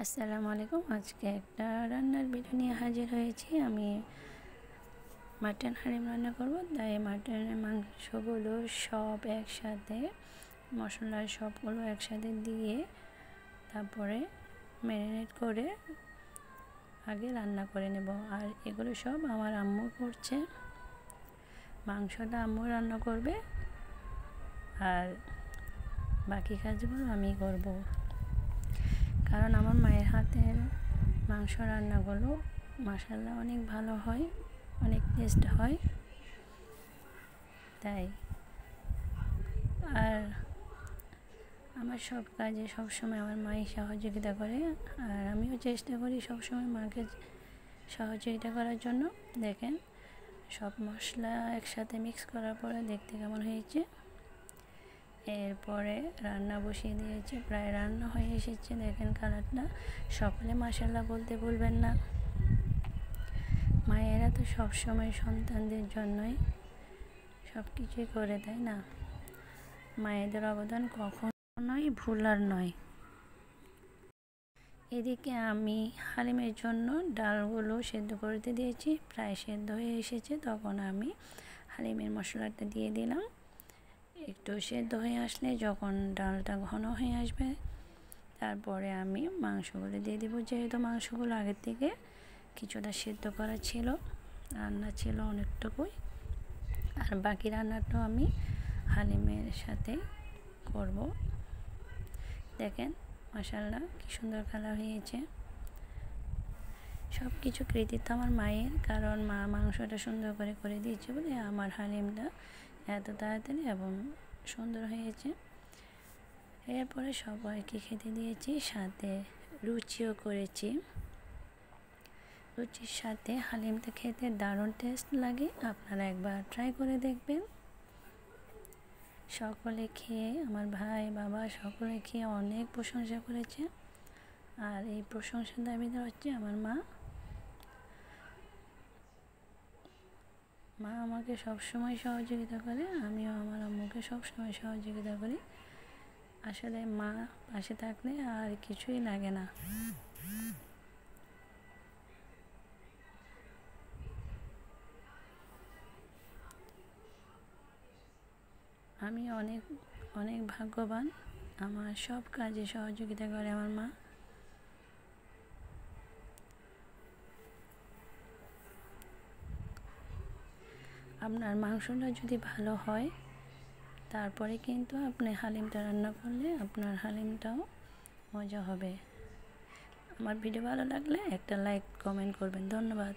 আসসালামু আলাইকুম। আজকে একটা রান্নার ভিডিও নিয়ে হাজির হয়েছি। আমি মাটন হালিম রান্না করব। তাই মাটনের মাংসগুলো সব একসাথে, মশলা সবগুলো একসাথে দিয়ে তারপরে ম্যারিনেট করে আগে রান্না করে নেব। আর এগুলো সব আমার আম্মু করছে। মাংসটা আম্মু রান্না করবে আর বাকি কাজগুলো আমি করব, কারণ আমার মায়ের হাতের মাংস রান্নাগুলো মাশাআল্লাহ অনেক ভালো হয়, অনেক টেস্ট হয়। তাই আর আমার সব কাজে সবসময় আমার মাই সহযোগিতা করে, আর আমিও চেষ্টা করি সবসময় মাকে সহযোগিতা করার জন্য। দেখেন সব মশলা একসাথে মিক্স করার পরে দেখতে কেমন হয়েছে। এরপরে রান্না বসিয়ে দিয়েছে, প্রায় রান্না হয়ে এসেছে। দেখেন কালারটা। সকলে মাশাআল্লাহ বলতে ভুলবেন না। মায়েরা তো সবসময় সন্তানদের জন্যই সব কিছুই করে, তাই না? মায়েদের অবদান কখনোই ভুলার নয়। এদিকে আমি হালিমের জন্য ডালগুলো সেদ্ধ করতে দিয়েছি, প্রায় সেদ্ধ হয়ে এসেছে। তখন আমি হালিমের মশলাটা দিয়ে দিলাম। একটু সেদ্ধ হয়ে আসলে, যখন ডালটা ঘন হয়ে আসবে, তারপরে আমি মাংসগুলো দিয়ে দেবো। যেহেতু মাংসগুলো আগের থেকে কিছুটা সেদ্ধ করা ছিল, রান্না ছিল অনেকটুকুই, আর বাকি রান্নাটাও আমি হালিমের সাথে করব। দেখেন মাশাআল্লাহ কি সুন্দর কালার হয়েছে। সব কিছু কৃতিত্ব আমার মায়ের, কারণ মা মাংসটা সুন্দর করে করে দিয়েছে বলে আমার হালিমটা এত তাড়াতাড়ি এবং সুন্দর হয়েছে। এরপরে সবাইকে খেতে দিয়েছি, সাথে রুচিও করেছি। রুচির সাথে হালিমটা খেতে দারুণ টেস্ট লাগে। আপনারা একবার ট্রাই করে দেখবেন। সকলে খেয়ে, আমার ভাই বাবা সকলে খেয়ে অনেক প্রশংসা করেছে। আর এই প্রশংসার দাবিদার হচ্ছে আমার মা। মা আমাকে সবসময় সহযোগিতা করে, আমিও আমার আম্মুকে সবসময় সহযোগিতা করি। আসলে মা পাশে থাকলে আর কিছুই লাগে না। আমি অনেক অনেক ভাগ্যবান, আমার সব কাজে সহযোগিতা করে আমার মা। আপনার মাংসটা যদি ভালো হয়, তারপরে কিন্তু আপনি হালিমটা রান্না করলে আপনার হালিমটাও মজা হবে। আমার ভিডিও ভালো লাগলে একটা লাইক কমেন্ট করবেন। ধন্যবাদ।